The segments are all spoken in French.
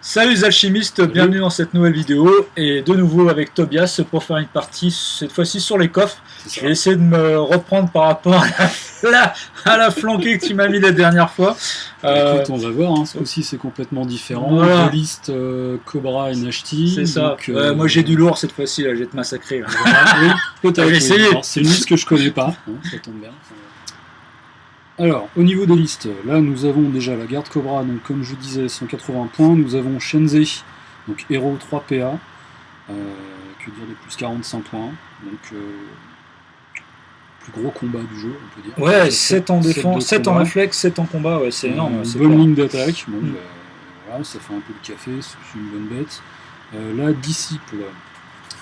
Salut les alchimistes, bienvenue dans cette nouvelle vidéo et de nouveau avec Tobias pour faire une partie cette fois-ci sur les coffres. Je vais essayer de me reprendre par rapport à la flanquée que tu m'as mis la dernière fois. Écoute, on va voir, hein. Ce coup-ci c'est complètement différent. Voilà. Deux listes Cobra et Nashti. C'est ça. Donc, moi j'ai du lourd cette fois-ci, là, je vais te massacrer. Là. Oui, peut-être. J'ai essayé. C'est une liste que je connais pas, hein, ça tombe bien. Alors, au niveau des listes, là nous avons déjà la garde Cobra, donc comme je disais, 180 points. Nous avons Shenzhe, donc héros 3 PA, que dire de plus, 45 points. Donc, plus gros combat du jeu, on peut dire. Ouais, 7 en défense, 7 en réflexe, 7 en combat, ouais, c'est énorme. Une bonne ligne d'attaque, bon, voilà, ça fait un peu de café, c'est une bonne bête. La disciple.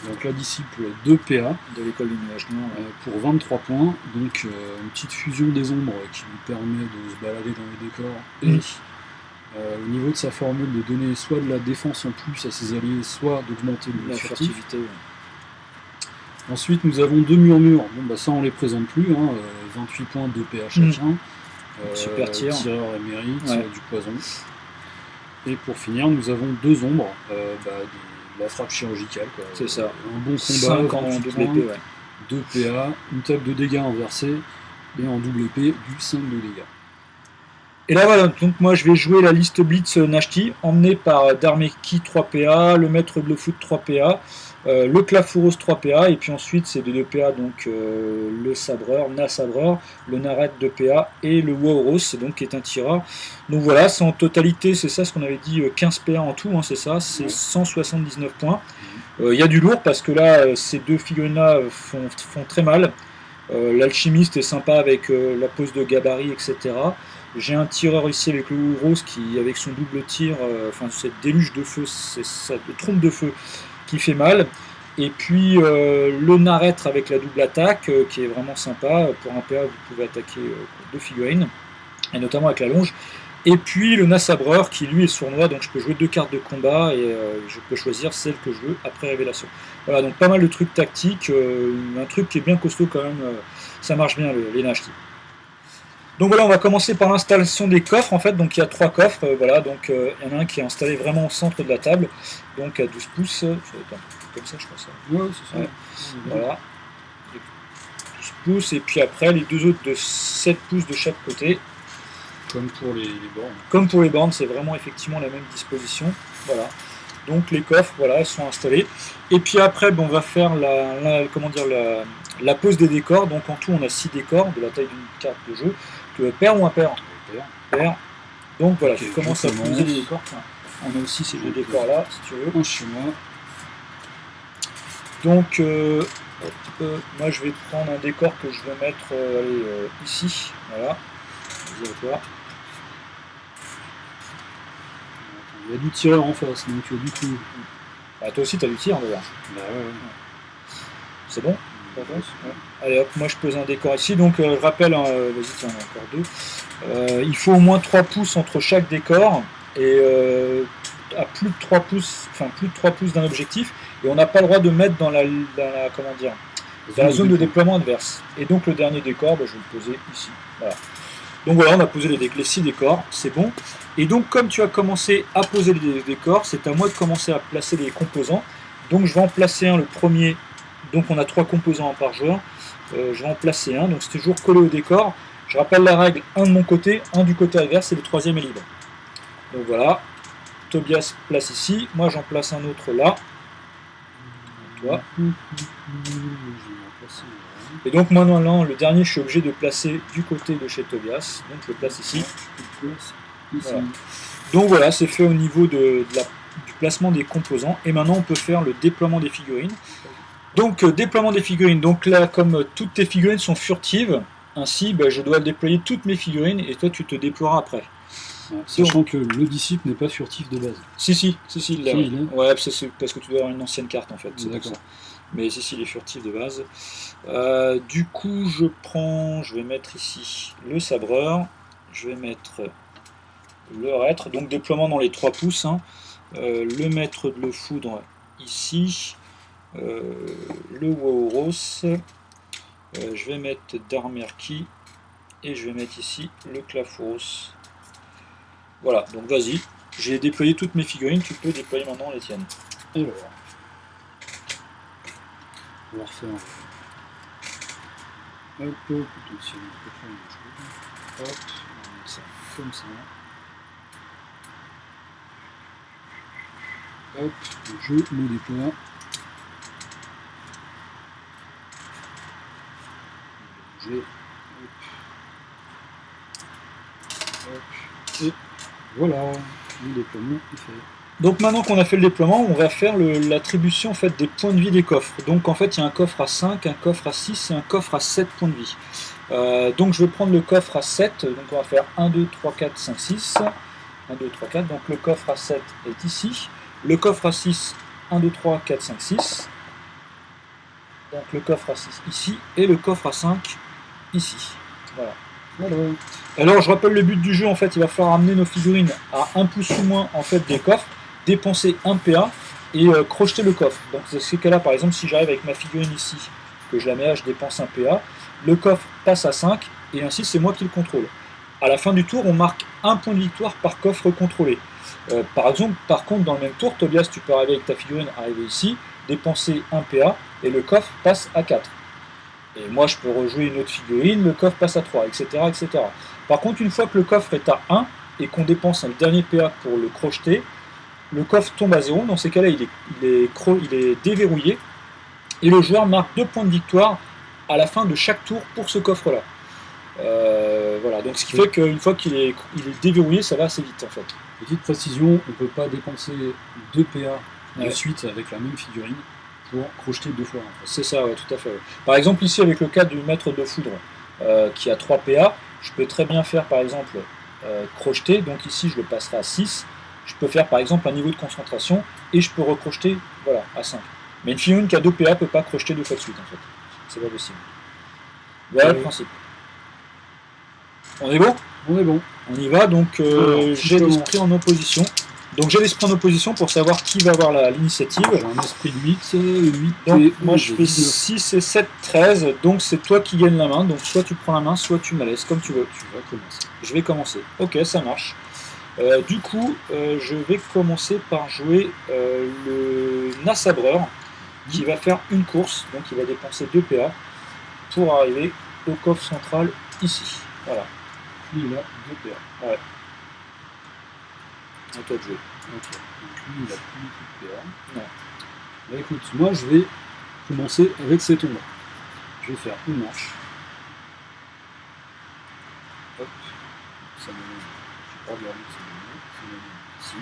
Donc la disciple 2 PA de l'école du nuage noir pour 23 points, donc une petite fusion des ombres qui lui permet de se balader dans les décors et au niveau de sa formule de donner soit de la défense en plus à ses alliés, soit d'augmenter la furtivité. Ouais. Ensuite nous avons deux murmures, bon bah ça on les présente plus, hein, 28 points 2 PA chacun, super tireur émérite, du poison. Et pour finir nous avons deux ombres, la frappe chirurgicale, c'est ça. Un bon combat, 5 en double épée, 2 PA, une table de dégâts inversée, et en double épée, du 5 de dégâts. Et là voilà, donc moi je vais jouer la liste Blitz Nashti, emmené par Darmeki 3 PA, le maître de foot 3 PA, le Clafouros 3 PA, et puis ensuite c'est des 2 PA, donc le Sabreur, Nasabreur, le Naret 2 PA, et le Wauros, donc qui est un tireur. Donc voilà, c'est en totalité, c'est ça ce qu'on avait dit, 15 PA en tout, hein, c'est ça, c'est 179 points. Il y a du lourd parce que là, ces deux figurines-là font très mal. L'alchimiste est sympa avec la pose de gabarit, etc. J'ai un tireur ici avec le Wauros qui, avec son double tir, enfin cette déluge de feu, c'est ça, de trompe de feu qui fait mal. Et puis le Narêtre avec la double attaque qui est vraiment sympa. Pour un PA, vous pouvez attaquer deux figurines, et notamment avec la longe. Et puis le Nasabreur qui lui est sournois, donc je peux jouer deux cartes de combat et je peux choisir celle que je veux après révélation. Voilà, donc pas mal de trucs tactiques, un truc qui est bien costaud quand même, ça marche bien les Nashti. Donc voilà, on va commencer par l'installation des coffres en fait, donc il y a 3 coffres, voilà, donc il y en a un qui est installé vraiment au centre de la table, donc à 12 pouces, ça va être un peu comme ça je pense. Ouais, c'est ça. Ouais. Voilà, 12 pouces, et puis après les deux autres de 7 pouces de chaque côté. Comme pour les bornes. Comme pour les bornes, c'est vraiment effectivement la même disposition. Voilà. Donc les coffres, voilà, ils sont installés. Et puis après, on va faire la pose des décors. Donc en tout, on a 6 décors de la taille d'une carte de jeu. Tu veux pair ou impair? Pair. Donc voilà, tu commences à poser les décors. On a aussi ces deux décors là, si tu veux. Un chemin. Donc moi je vais prendre un décor que je vais mettre ici. Voilà. Vas-y à toi. Il y a du tireur en face, donc du coup. Bah, toi aussi, tu as du tir d'ailleurs. Bah ouais. C'est bon? Ouais. Allez hop, moi je pose un décor ici. Donc je rappelle, vas-y, tiens, on a encore 2. Il faut au moins 3 pouces entre chaque décor. Et à plus de 3 pouces, enfin plus de 3 pouces d'un objectif. Et on n'a pas le droit de mettre dans la zone de déploiement adverse. Et donc le dernier décor, bah, je vais le poser ici. Voilà. Donc voilà, on a posé les 6 décors, c'est bon. Et donc comme tu as commencé à poser les décors, c'est à moi de commencer à placer les composants. Donc je vais en placer un, le premier. Donc on a 3 composants par joueur. Je vais en placer un, donc c'est toujours collé au décor. Je rappelle la règle, un de mon côté, un du côté adverse, et le troisième est libre. Donc voilà, Tobias place ici, moi j'en place un autre là. Toi. Et donc maintenant, le dernier, je suis obligé de placer du côté de chez Tobias. Donc je le place ici. Voilà. Donc voilà, c'est fait au niveau du placement des composants. Et maintenant, on peut faire le déploiement des figurines. Donc déploiement des figurines. Donc là, comme toutes tes figurines sont furtives, ainsi, je dois déployer toutes mes figurines et toi, tu te déploieras après. Sachant que le disciple n'est pas furtif de base. Si, il l'a. Ouais, c'est parce que tu dois avoir une ancienne carte en fait. D'accord. Mais si, il est furtif de base. Du coup, je vais mettre ici le sabreur, je vais mettre le reître, donc déploiement dans les 3 pouces, hein. Le maître de foudre ici, le Wauros, je vais mettre Darmeki, et je vais mettre ici le Clafouros. Voilà, donc vas-y, J'ai déployé toutes mes figurines, tu peux déployer maintenant les tiennes. Alors, on va refaire. Hop, potentiellement, on peut faire une chose. Hop, on va mettre ça comme ça. Hop, je le déploie. Hop. Hop. Et voilà, le déploiement est fait. Donc maintenant qu'on a fait le déploiement, on va faire l'attribution en fait, des points de vie des coffres. Donc en fait, il y a un coffre à 5, un coffre à 6 et un coffre à 7 points de vie. Donc je vais prendre le coffre à 7, donc on va faire 1, 2, 3, 4, 5, 6. 1, 2, 3, 4, donc le coffre à 7 est ici. Le coffre à 6, 1, 2, 3, 4, 5, 6. Donc le coffre à 6 ici, et le coffre à 5 ici. Voilà. Alors je rappelle le but du jeu, en fait il va falloir amener nos figurines à 1 pouce ou moins en fait, des coffres, dépenser 1 PA et crocheter le coffre. Donc dans ces cas-là, par exemple, si j'arrive avec ma figurine ici, que je la mets là, je dépense 1 PA, le coffre passe à 5 et ainsi c'est moi qui le contrôle. À la fin du tour, on marque 1 point de victoire par coffre contrôlé. Par exemple, par contre, dans le même tour, Tobias, tu peux arriver avec ta figurine, arriver ici, dépenser 1 PA et le coffre passe à 4. Et moi, je peux rejouer une autre figurine, le coffre passe à 3, etc., etc. Par contre, une fois que le coffre est à 1 et qu'on dépense un dernier PA pour le crocheter, le coffre tombe à 0. Dans ces cas-là, il est déverrouillé et le joueur marque 2 points de victoire à la fin de chaque tour pour ce coffre-là. Voilà, donc ce qui fait qu'une fois qu'il est déverrouillé, ça va assez vite en fait. Petite précision, on ne peut pas dépenser 2 PA de suite avec la même figurine pour crocheter 2 fois. En fait. C'est ça, ouais, tout à fait. Ouais. Par exemple, ici, avec le cas du maître de foudre qui a 3 PA, je peux très bien faire par exemple crocheter, donc ici je le passerai à 6. Je peux faire par exemple un niveau de concentration et je peux recrocheter voilà, à 5. Mais une figurine qui a 2 PA ne peut pas crocheter 2 fois de suite en fait. C'est pas possible. Voilà le principe. On est bon ? On est bon. On y va, donc j'ai l'esprit en opposition. Donc j'ai l'esprit en opposition pour savoir qui va avoir l'initiative. J'ai un esprit de 8 donc, et moi je fais 6 et 7, 13. Donc c'est toi qui gagnes la main. Donc soit tu prends la main, soit tu me la laisses, comme tu veux. Tu vas commencer. Je vais commencer. Ok, ça marche. Du coup, je vais commencer par jouer le Nassabreur qui va faire une course. Donc il va dépenser 2 PA pour arriver au coffre central ici. Voilà. Lui il a 2 PA. Ouais. À toi de jouer. Ok. Donc lui il a plus de PA. Non. Bah écoute, moi je vais commencer avec cet ombre. Je vais faire une marche. Hop. Ça me met. Je vais pas regarder ça me met ici.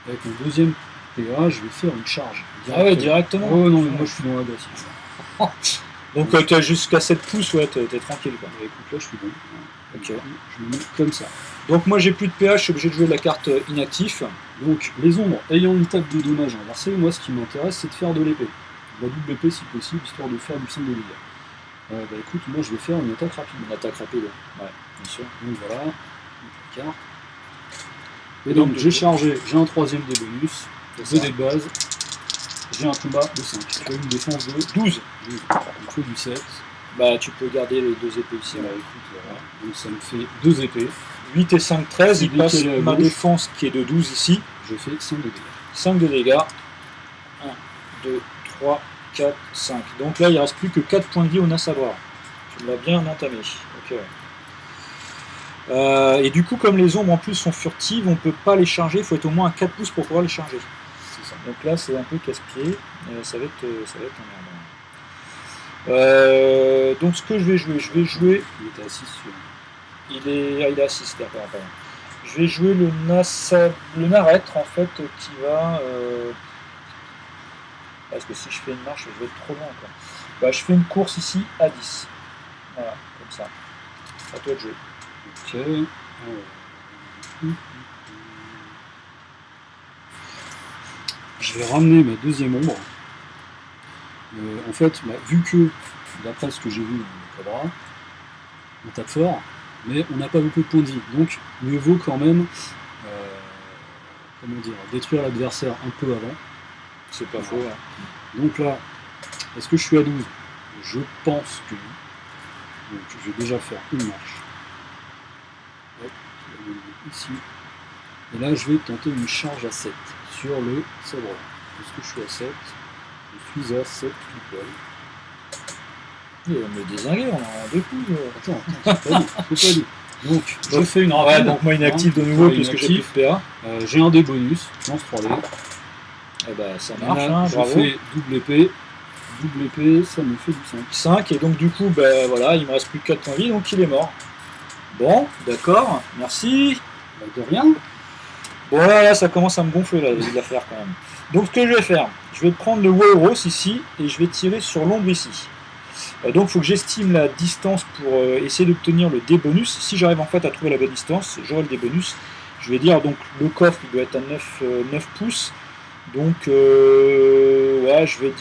Avec mon deuxième PA, je vais faire une charge. Ah ouais, directement. Oh non, mais moi je suis dans l'agressif. Donc tu as jusqu'à 7 pouces, ouais, t'es tranquille quoi. Bah, écoute, là je suis bon. Ok. Je me mets comme ça. Donc moi j'ai plus de PA, je suis obligé de jouer de la carte inactif. Donc les ombres ayant une table de dommage inversée, moi ce qui m'intéresse c'est de faire de l'épée. De la double épée si possible, histoire de faire du 5 de dégâts. Bah écoute, moi je vais faire une attaque rapide. Une attaque rapide, ouais, bien sûr. Donc voilà, donc la carte. Et donc j'ai chargé, j'ai un troisième des bonus, 2 dés de base, j'ai un combat de 5. J'ai une défense de 12. Il faut du 7. Bah tu peux garder les 2 épées ici. Bah écoute, voilà. Donc ça me fait 2 épées. 8 et 5, 13, il passe ma défense qui est de 12 ici. Je fais 5 de dégâts. 5 de dégâts. 1, 2, 3, 4, 5. Donc là il ne reste plus que 4 points de vie au Nassabreur. Tu l'as bien entamé. Ok. Et du coup, comme les ombres en plus sont furtives, on ne peut pas les charger, il faut être au moins à 4 pouces pour pouvoir les charger. C'est ça. Donc là, c'est un peu casse-pied, ça va être emmerdant. Donc ce que je vais jouer. Il était assis sur. Il est assis, d'accord, pardon. Je vais jouer le Narêtre en fait qui va. Parce que si je fais une marche, je vais être trop loin. Quoi. Bah, je fais une course ici à 10. Voilà, comme ça. À toi de jouer. Ok. Je vais ramener ma deuxième ombre. En fait, vu que, d'après ce que j'ai vu dans le Cobra, on tape fort, mais on n'a pas beaucoup de points de vie. Donc, mieux vaut quand même détruire l'adversaire un peu avant. C'est pas faux. Ouais. Donc là, est-ce que je suis à 12 ? Je pense que oui. Donc je vais déjà faire une marche. Hop, je vais ici. Et là, je vais tenter une charge à 7 sur le sabre. Est-ce que je suis à 7? Je suis à 7 pile poil. Il va me désinguer, on a deux coups. Attends, c'est pas dit, c'est pas dit. Donc, je fais une Ouais, rapide. donc moi inactive de hein, nouveau ouais, puisque j'ai plus de inactif. PA. J'ai un dé bonus, lance 3D. Eh ben, ça Et marche, là, hein, je bravo. fais double épée. Double épée, ça me fait du 5. 5, et donc du coup, ben voilà, il me reste plus que 4 points de vie, donc il est mort. Bon, d'accord, merci. Bah, de rien. Bon là, ça commence à me gonfler là, l'affaire quand même. Donc ce que je vais faire, je vais prendre le Wauros ici, et je vais tirer sur l'ombre ici. Donc il faut que j'estime la distance pour essayer d'obtenir le dé bonus. Si j'arrive en fait à trouver la bonne distance, j'aurai le dé bonus. Je vais dire, donc le coffre il doit être à 9 pouces. Donc ouais, je vais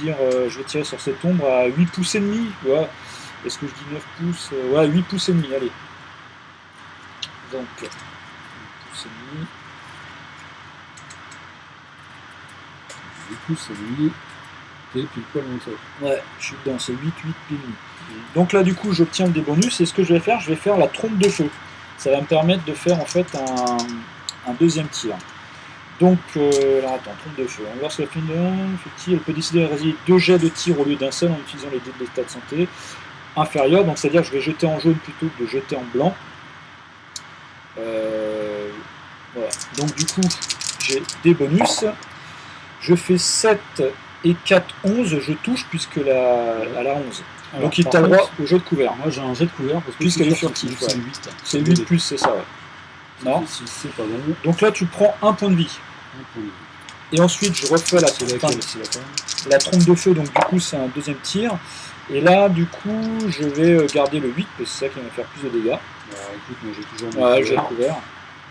tirer sur cette ombre à 8 pouces et demi. Ouais. Est-ce que je dis 9 pouces? Ouais, 8 pouces et demi, allez. Donc 8 pouces et demi. Du coup, c'est lui. Et puis poil en dessous. Ouais, je suis dedans, c'est 8 pile demi. Donc là du coup j'obtiens le dé bonus, et ce que je vais faire la trompe de feu. Ça va me permettre de faire en fait un deuxième tir. Donc, alors attends, trompe de feu. On va voir ce qu'elle fait. Elle peut décider de réaliser 2 jets de tir au lieu d'un seul en utilisant les dés de l'état de santé inférieur. Donc, c'est-à-dire que je vais jeter en jaune plutôt que de jeter en blanc. Voilà. Donc, du coup, j'ai des bonus. Je fais 7 et 4, 11. Je touche puisque elle a 11. Alors, donc, il par t'a contre, droit au jet de couvert. Moi, j'ai un jet de couvert parce que Puisqu'elle est furtive, furtive, c'est ouais. 8. C'est 8 plus, c'est ça, ouais. Non. Si c'est pas bon, Donc là, tu prends un point de vie. un point de vie. Et ensuite, je refais C'est laquelle? C'est laquelle? la trompe de feu, donc du coup, c'est un deuxième tir. Et là, du coup, je vais garder le 8, parce que c'est ça qui va me faire plus de dégâts. Bah, écoute, moi j'ai toujours mon Ouais, j'ai couvert. couvert.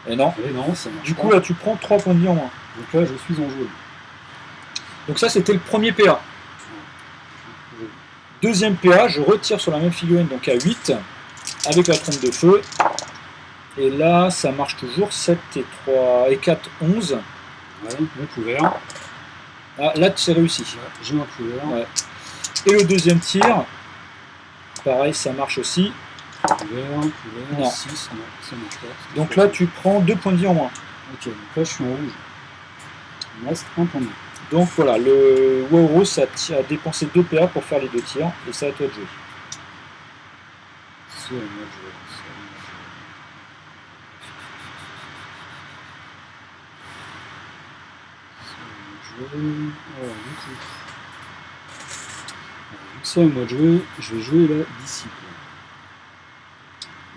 Et non. Et non, ça marche Du pas. coup, là, tu prends 3 points de vie en moins. Donc là, je suis en jaune. Donc ça, c'était le premier PA. Deuxième PA, je retire sur la même figurine, donc à 8, avec la trompe de feu. Et là, ça marche toujours. 7 et 3 et 4, 11. Ouais, mon couvert. Ah, là, c'est réussi. Là, j'ai un couvert. Ouais. Et le deuxième tir, pareil, ça marche aussi. Couvert, Non. 6, non, ça marche pas. Donc là, tu prends 2 points de vie en moins. Ok, donc là, je suis en rouge. Il me reste un point de vie. Donc voilà, le Wauros a dépensé 2 PA pour faire les 2 tirs, et c'est à toi de jouer. C'est à moi de jouer. C'est à moi de jouer. C'est à moi de jouer. Alors, du coup, vu que c'est à moi de jouer, je vais jouer la disciple.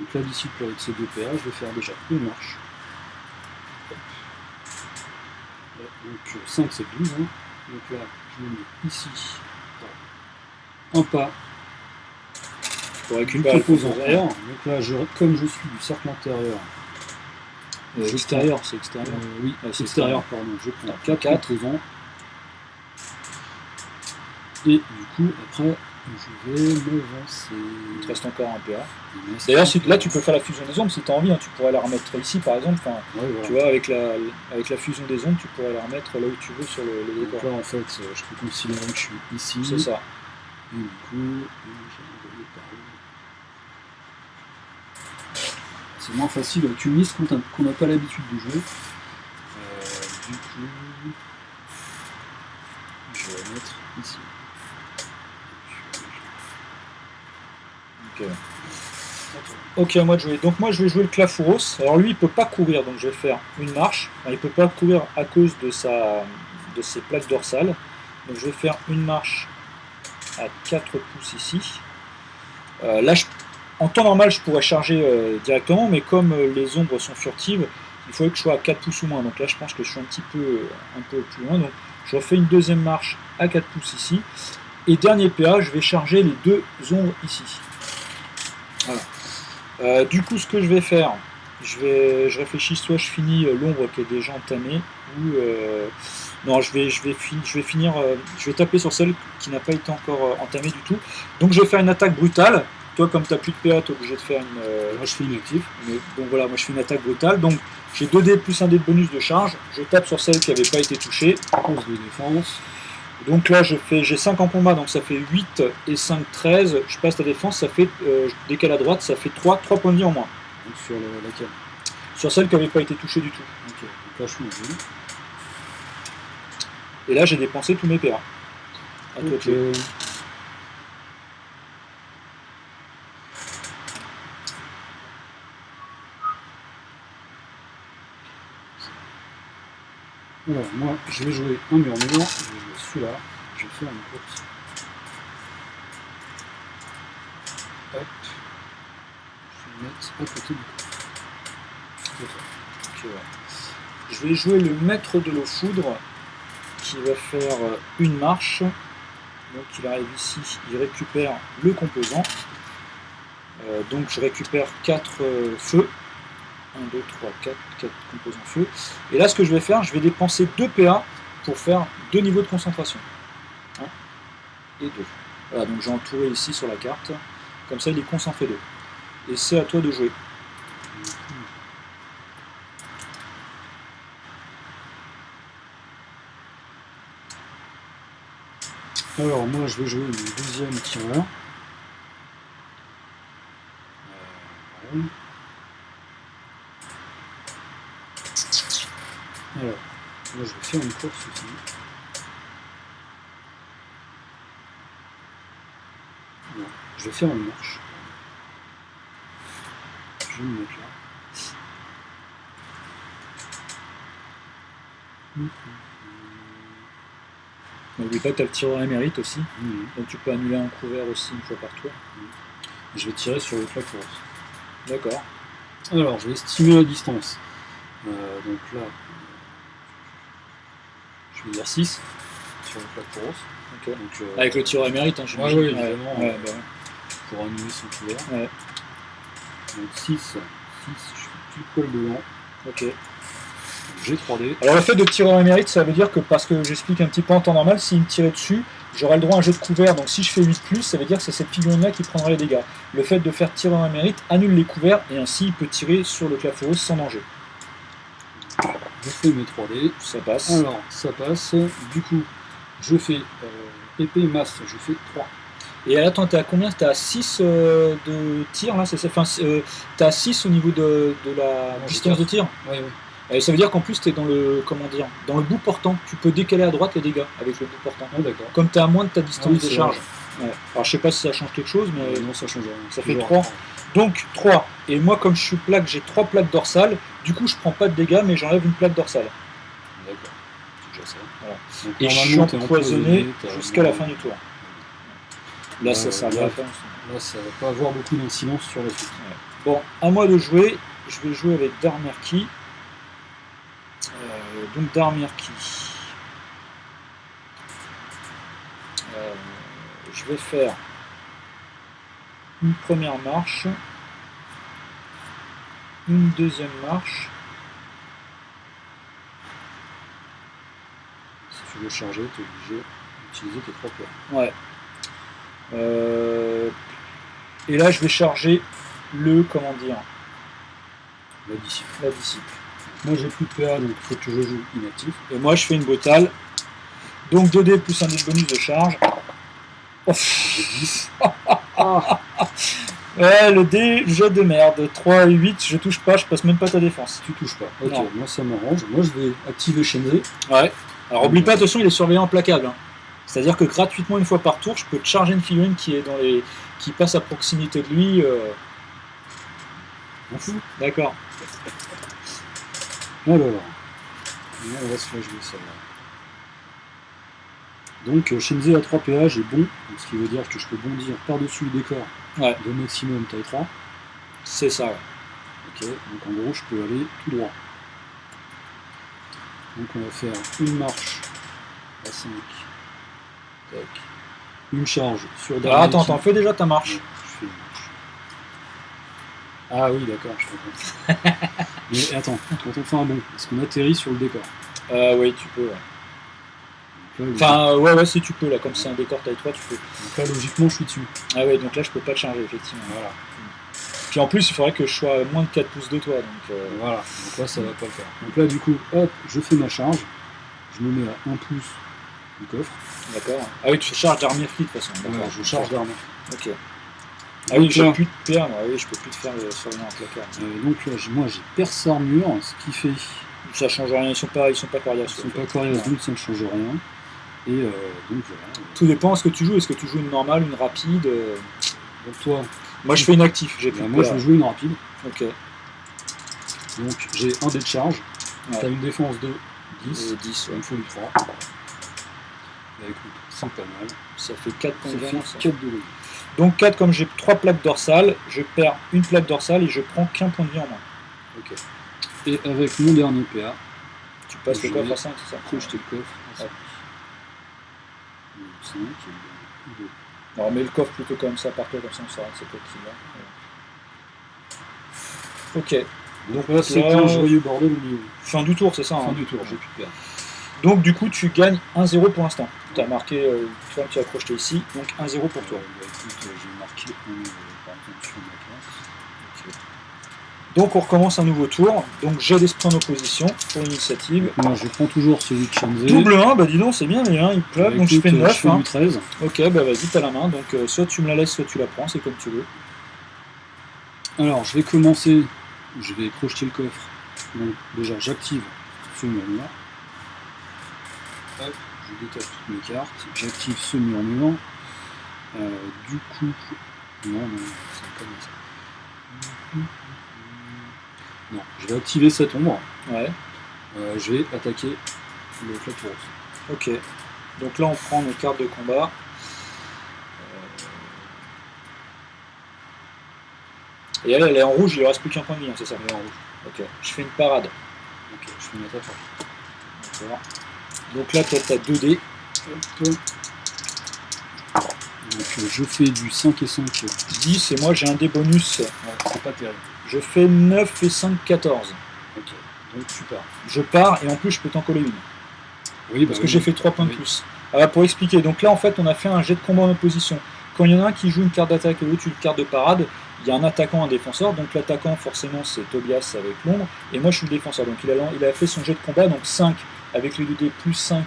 Donc la disciple avec ces 2 PA, je vais faire déjà une marche. Donc 5 c'est 12. Hein. Donc là, je me mets ici. Un pas. Pour Je récupérer le propose en point air. Donc là, comme je suis du cercle intérieur. extérieur, c'est extérieur. Oui, Ah, c'est extérieur, pardon. Je prends 4 4. composants. Et du coup, après, je vais m'avancer. Il te reste encore un PA. Il me reste D'ailleurs, un là, PA. tu peux faire la fusion des ombres si tu as envie. Hein. Tu pourrais la remettre ici, par exemple. Enfin, Ouais, voilà. tu vois, avec la fusion des ombres, tu pourrais la remettre là où tu veux sur le Donc décor. là, en fait, je peux considérer que je suis ici. C'est ça. Et du coup, j'ai envoyé par où? C'est moins facile avec une liste qu'on n'a pas l'habitude de jouer. Du coup, je vais la mettre ici. Ok, à moi de jouer. Donc moi, je vais jouer le Clafouros. Alors lui, il peut pas courir, donc je vais faire une marche. Enfin, il peut pas courir à cause de ses plaques dorsales. Donc je vais faire une marche à 4 pouces ici. Là, en temps normal, je pourrais charger directement, mais comme les ombres sont furtives, il faudrait que je sois à 4 pouces ou moins. Donc là, je pense que je suis un peu plus loin. Donc je refais une deuxième marche à 4 pouces ici. Et dernier PA, je vais charger les 2 ombres ici. Voilà. Du coup, ce que je vais faire, je réfléchis, soit je finis l'ombre qui est déjà entamée, ou non, je vais taper sur celle qui n'a pas été encore entamée du tout. Donc je vais faire une attaque brutale. Toi, comme tu n'as plus de PA, tu es obligé de faire une. Moi, je fais une active. Donc voilà, moi je fais une attaque brutale. Donc j'ai 2 dés plus un dé de bonus de charge. Je tape sur celle qui n'avait pas été touchée. Pause de défense. Donc là, j'ai 5 en combat, donc ça fait 8 et 5, 13. Je passe la défense, ça fait, je décale à droite, ça fait 3 points de vie en moins. Donc sur laquelle? Sur celle qui n'avait pas été touchée du tout. Ok. Donc Tâchons de jouer. Et là, j'ai dépensé tous mes PA. À toi de Ok. jouer. Alors, moi, je vais jouer un murmure. Je vais jouer celui-là. Je vais faire une course. Hop. Je vais le mettre à côté du coffre. Ok, ouais. Je vais jouer le maître de l'eau foudre qui va faire une marche. Donc il arrive ici, il récupère le composant. Donc je récupère 4 feux. 1, 2, 3, 4 composants feu. Et là ce que je vais faire, je vais dépenser 2 PA pour faire 2 niveaux de concentration. 1 et 2. Voilà, donc j'ai entouré ici sur la carte. Comme ça il est concentré 2. Et c'est à toi de jouer. Alors, moi, je vais jouer mon deuxième tireur. Voilà. Alors, moi, je vais faire une course aussi. Non, je vais faire une marche. Je vais me mettre là. N'oublie pas que tu as le tireur émérite aussi. Mhm. Donc tu peux annuler un couvert aussi une fois par tour. Je vais tirer sur le claque rose. D'accord. Alors, je vais estimer la distance. Donc là, je vais dire 6 sur le claque rose. Ok. Donc, Avec le tireur émérite, hein, ouais, j'imagine. ouais, évidemment. Ouais, bah ouais. Pour annuler son couvert. Ouais. Donc 6, je suis pile poil dedans. Ok. J'ai 3D. Alors le fait de tireur émérite, ça veut dire que, parce que j'explique un petit peu en temps normal, s'il me tirait dessus, j'aurais le droit à un jet de couvert. Donc si je fais 8+, ça veut dire que c'est cette figurine-là qui prendra les dégâts. Le fait de faire tireur émérite annule les couverts et ainsi il peut tirer sur le clapheros sans danger. Je fais mes 3D. Ça passe. Alors, ça passe. Du coup, je fais épée masse, je fais 3. Et attends, t'es à combien? T'es à 6 de tir là, c'est ça, enfin, t'es à 6 au niveau de la Non, distance de tir. Ouais, ouais. Et ça veut dire qu'en plus t'es dans le, comment dire, dans le bout portant. Tu peux décaler à droite les dégâts avec le bout portant. Ah, d'accord. Comme t'es à moins de ta distance Ah oui, de c'est charge. vrai. Ouais. Alors je sais pas si ça change quelque chose, mais Non, ça change rien. ça fait Toujours 3. à 3. Donc 3. Et moi comme je suis plaque, j'ai 3 plaques dorsales. Du coup je prends pas de dégâts, mais j'enlève une plaque dorsale. D'accord. C'est déjà ça. Voilà. Donc, Et je suis normalement, t'es empoisonné t'as jusqu'à la moins- fin du tour. Là ça sert là, à faire. Là, ça va pas avoir beaucoup d'incidence sur la suite. Bon, à moi de jouer. Je vais jouer avec Darmerki. Donc Darmerki. Je vais faire une première marche, une deuxième marche. Si tu veux charger, tu es obligé d'utiliser tes 3 points. Ouais. Et là, je vais charger le, comment dire, La disciple. la disciple. Moi, j'ai plus de PA, donc il faut que je joue inactif. Et moi, je fais une brutale. Donc 2D plus un dé de bonus de charge. Oh, J'ai 10. ouais, le dé, jet de merde. 3 et 8, je touche pas, je passe même pas ta défense. Tu touches pas. Ok, Non. moi ça m'arrange. Moi, je vais activer Shenzé. Ouais. Alors oublie pas, attention, il est surveillant implacable. Hein. C'est-à-dire que gratuitement, une fois par tour, je peux te charger une figurine qui est dans les, qui passe à proximité de lui. On fout. D'accord. Alors, là, on va se la jouer celle-là. Donc, Shenzé à 3 PA, j'ai bon, donc, ce qui veut dire que je peux bondir par-dessus le décor Ouais. de maximum taille 3. C'est ça, ouais. Ok, donc en gros, je peux aller tout droit. Donc, on va faire une marche à 5. Tac. Une charge sur Alors Darmeki. attends, fais déjà ta marche. Ouais, je fais une marche. Ah oui, d'accord, je comprends. Mais attends, quand on fait un bond, est-ce qu'on atterrit sur le décor? Oui, tu peux, ouais. Donc là, Enfin, ouais, si tu peux, là, comme c'est un décor taille 3, tu peux. donc là, logiquement, je suis dessus. Ah ouais, donc là, je peux pas te charger, effectivement. Voilà. Puis en plus, il faudrait que je sois à moins de 4 pouces de toi, donc... Voilà, donc là, ça va pas le faire. Donc là, du coup, hop, je fais ma charge. Je me mets à 1 pouce du coffre. D'accord. Ah oui, tu charges d'armure de toute façon. D'accord. Voilà, je charge d'armes. Ok. Ah oui, Donc j'ai là, plus de PA, moi. Oui, je peux plus te faire le surveillant en placard. donc là, moi, j'ai perce armure, ce qui fait Ça change rien, ils sont pas coriaces. Ils sont pas coriaces, donc ça ne change rien. Et donc voilà. Tout dépend de ce que tu joues. Est-ce que tu joues une normale, une rapide Donc toi, Moi je fais une actif, j'ai plus moi je vais jouer une rapide. Ok. Donc j'ai un dé de charge. Ouais. Tu as une défense de 10. 10, Il me faut du 3. Bah écoute, c'est pas mal. Ça fait 4 points Ça de fait violence. 4 de vie. Donc 4, comme j'ai 3 plaques dorsales, je perds une plaque dorsale et je prends qu'un point de vie en main. Ok. Et avec mon dernier PA, Tu passes le Je coffre vais à 5, c'est ça? projeter le coffre. Ouais. 5, 2. Alors mets le coffre plutôt comme ça par toi, comme ça on saura que c'est toi qui l'as. Ok. Donc là, c'est un joyeux bordel au milieu. Fin du tour, c'est ça? Fin Hein. du tour, j'ai plus de PA. Donc du coup tu gagnes 1-0 pour l'instant. Tu as marqué, tu as projeté ici, donc 1-0 pour toi. Bah écoute, j'ai marqué un par exemple sur ma classe. Ok. Donc on recommence un nouveau tour. Donc j'ai l'esprit en opposition pour l'initiative. Moi je prends toujours celui de Shanzé. Double 1, bah dis donc c'est bien les 1, il pleut, donc je fais 9. Je fais du 13. Ok, bah vas-y, t'as la main, donc soit tu me la laisses, soit tu la prends, c'est comme tu veux. Alors je vais commencer, je vais projeter le coffre. Donc déjà j'active ce murmure. Hop, je détache toutes mes cartes, j'active ce murmure. Du coup, non, c'est comme ça. Non, je vais activer cette ombre. Ouais, Je vais attaquer le Clapouros. ok. Donc là on prend nos cartes de combat. Et elle est en rouge, il ne reste plus qu'un point de vie, hein, c'est ça? Elle est en rouge. Ok, je fais une parade. Ok, je fais une attaque. D'accord. Donc là, toi, tu as 2 dés. Hop. Donc je fais du 5 et 5. 10, et moi j'ai un dé bonus. Ouais, c'est pas terrible. Je fais 9 et 5, 14. Ok, donc tu pars. Je pars, et en plus je peux t'en coller une. Oui, Parce que j'ai fait 3 points de Oui. plus. Alors pour expliquer, donc là en fait on a fait un jet de combat en opposition. Quand il y en a un qui joue une carte d'attaque et l'autre une carte de parade, il y a un attaquant, un défenseur. Donc l'attaquant forcément c'est Tobias avec l'ombre, et moi je suis le défenseur. Donc il a fait son jet de combat, donc 5 avec les 2 dés plus 5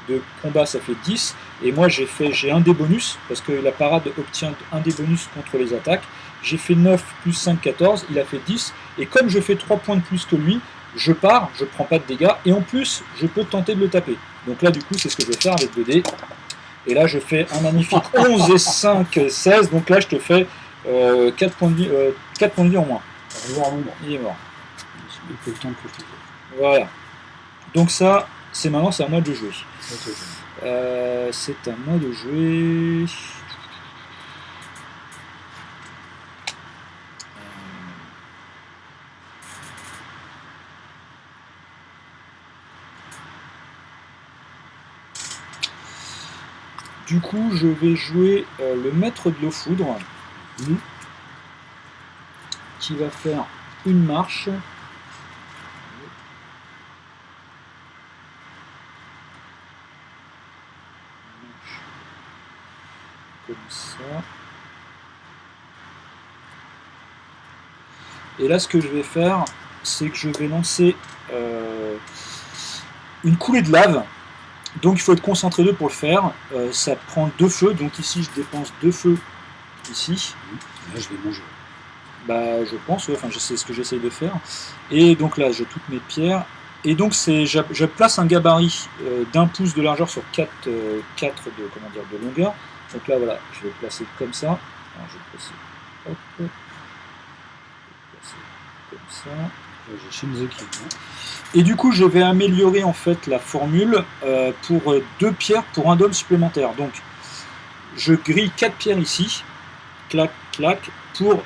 de combat, ça fait 10. Et moi j'ai un dé bonus, parce que la parade obtient un dé bonus contre les attaques. J'ai fait 9 plus 5, 14, il a fait 10. Et comme je fais 3 points de plus que lui, je pars, je prends pas de dégâts, et en plus je peux tenter de le taper. Donc là du coup c'est ce que je vais faire avec 2 dés. Et là je fais un magnifique 11 et 5, 16. Donc là je te fais 4 points de vie en moins. On va voir l'ombre. Il est mort. Il faut le temps de profiter. Voilà. Donc ça, maintenant c'est à moi de jouer. Ça, toi, C'est à moi de jouer. Du coup, je vais jouer le maître de l'eau foudre, qui va faire une marche. Comme ça. Et là, ce que je vais faire, c'est que je vais lancer une coulée de lave. Donc il faut être concentré 2 pour le faire. Ça prend 2 feux, donc ici je dépense 2 feux ici. Là, je vais manger. Bah je pense, ouais, enfin c'est ce que j'essaye de faire. Et donc là j'ai toutes mes pierres. Et donc je place un gabarit d'1 pouce de largeur sur 4 de longueur. Donc là voilà, je vais le placer comme ça. Alors, je vais le placer. Hop. Je vais le placer comme ça. Là, j'ai Shinzo qui est là. Et du coup, je vais améliorer en fait la formule pour 2 pierres pour 1 dôme supplémentaire. Donc, je grille 4 pierres ici, clac, clac, pour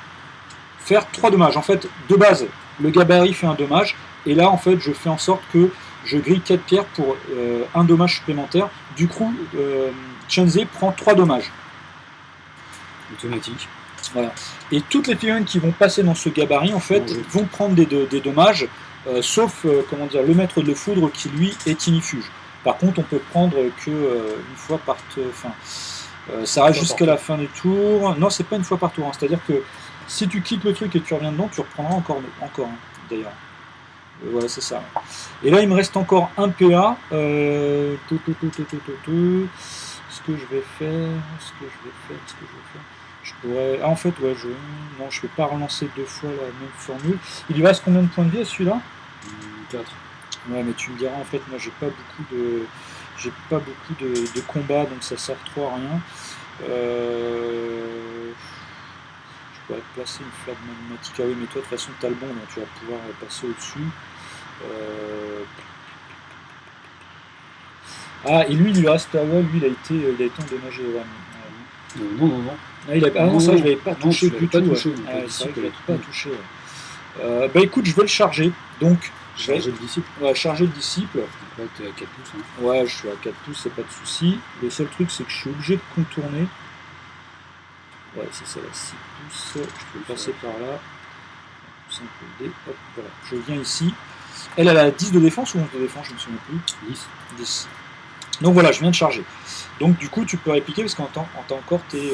faire 3 dommages. En fait, de base, le gabarit fait un dommage, et là, en fait, je fais en sorte que je grille 4 pierres pour 1 dommage supplémentaire. Du coup, Shanzé prend 3 dommages. Automatique. Voilà. Et toutes les figurines qui vont passer dans ce gabarit, en fait, vont prendre des dommages. Sauf le maître de foudre qui lui est inifuge. Par contre on peut prendre que une fois par tour, ça reste jusqu'à la fin du tour. Non, c'est pas une fois par tour, hein. C'est à dire que si tu quittes le truc et que tu reviens dedans, tu reprendras encore hein, d'ailleurs. Voilà, c'est ça. Et là il me reste encore un PA. Ce que je vais faire, je pourrais. Ah en fait ouais, non, je vais pas relancer 2 fois la même formule. Il lui reste combien de points de vie à celui-là? 4. Ouais, mais tu me diras, en fait, moi j'ai pas beaucoup de combats, donc ça sert trop à rien. Je pourrais te placer une flamme magmatique. Ah oui, mais toi, de toute façon, t'as le bon, donc tu vas pouvoir passer au-dessus. Euh, Ah, et lui, il lui reste. Ah ouais, lui, il a été endommagé. Ouais. Non, non, non. Ah non, ça, je l'avais pas Non, touché tu l'avais du pas tout. touché, Ouais. donc Ah, la ouais, c'est vrai que je disciple, l'ai pas touché. Ouais. Bah écoute, je vais le charger. Donc, je vais charger le disciple. charger le disciple. Donc là, t'es à 4 pouces. Hein. Ouais, je suis à 4 pouces, c'est pas de souci. Le seul truc, c'est que je suis obligé de contourner. Ouais, c'est ça, là, 6 pouces. Je peux passer par là. Simple D. Hop, voilà. Je viens ici. Elle a 10 de défense ou 11 de défense, je me souviens plus. 10. 10. Donc voilà, je viens de charger. Donc du coup, tu peux répliquer parce qu'en temps encore, t'es.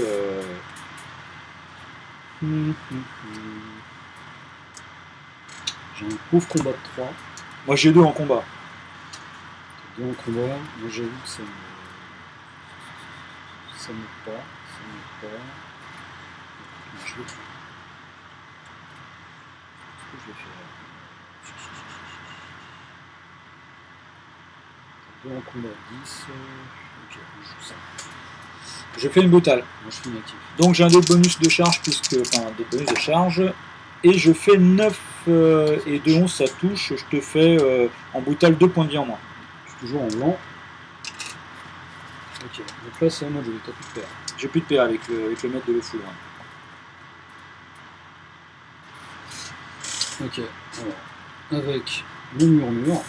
J'ai un pauvre combat de 3. Moi, j'ai 2 en combat. 2 en combat. Moi, j'avoue que ça me. Ça me pas. Ça me pas. Je vais. Qu'est-ce que je vais faire? 2 en combat, 10. Ok, je joue ça. Je fais une brutale. Moi, je suis inactif. Donc j'ai un dé bonus de charge, enfin des bonus de charge. Et je fais 9 et 2, 11, ça touche. Je te fais en brutale 2 points de vie en moins. Je suis toujours en blanc. Ok, donc là, c'est à moi de jouer. T'as plus de paire. J'ai plus de PA avec le maître de le fou. Ok, alors, avec mon murmure, hop,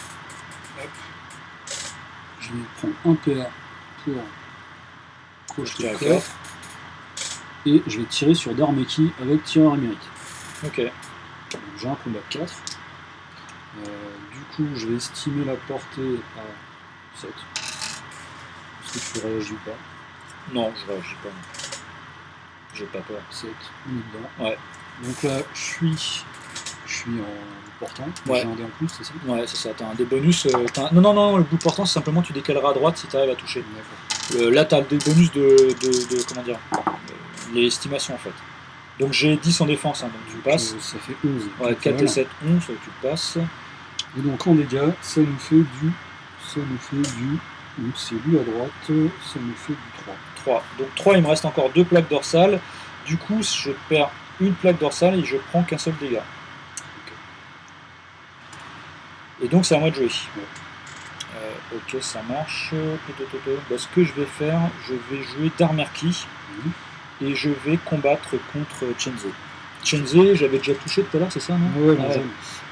je vais prendre un PA pour projeter à corps, et je vais tirer sur Dharmeki avec tireur émérite. Ok. Donc j'ai un combat de 4. Du coup, je vais estimer la portée à 7. Est-ce que tu réagis pas? Non, je réagis pas. J'ai pas peur. 7, on est dedans. Ouais. Donc là, je suis en portant. Ouais. J'ai un dé en plus, c'est ça? Ouais, c'est ça. T'as un des bonus. Non, le bout portant, c'est simplement tu décaleras à droite si tu arrives à toucher. D'accord. Là, t'as des bonus de comment dire, l'estimation en fait. Donc j'ai 10 en défense, hein, donc tu passes. Ça fait 11. Ouais, 4 et 7, 11, tu passes. Et donc en dégâts, ça nous fait du. Donc c'est lui à droite, ça nous fait du 3. 3. Donc 3, il me reste encore 2 plaques dorsales. Du coup, je perds une plaque dorsale et je prends qu'un seul dégât. Okay. Et donc c'est à moi de jouer. Ouais. Ok, ça marche. Bah, ce que je vais faire, je vais jouer Dharmerki et je vais combattre contre Chenze. Chenze, j'avais déjà touché tout à l'heure, c'est ça, non? Ouais, en jaune.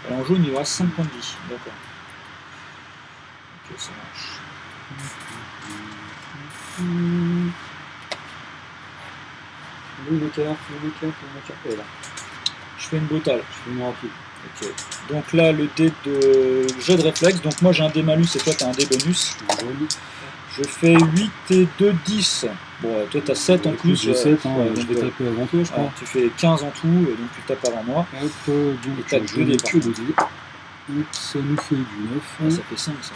Alors, en jaune, il aura 5 points de vie. D'accord. Ok, ça marche. Le carte. Et là. Je fais une brutale. Je fais une rapide. Ok. Donc là, le dé de jet de réflexe. Donc moi, j'ai un dé malus et toi, tu as un dé bonus. Je fais 8 et 2, 10. Bon, toi, tu as 7 en plus. J'ai 7, hein, je vais taper avant toi, je crois. Tu fais 15 en tout, donc tu tapes avant moi. Hop, donc et tu as 2 dés. Ça nous fait du 9. Ah, ça fait 5, ça.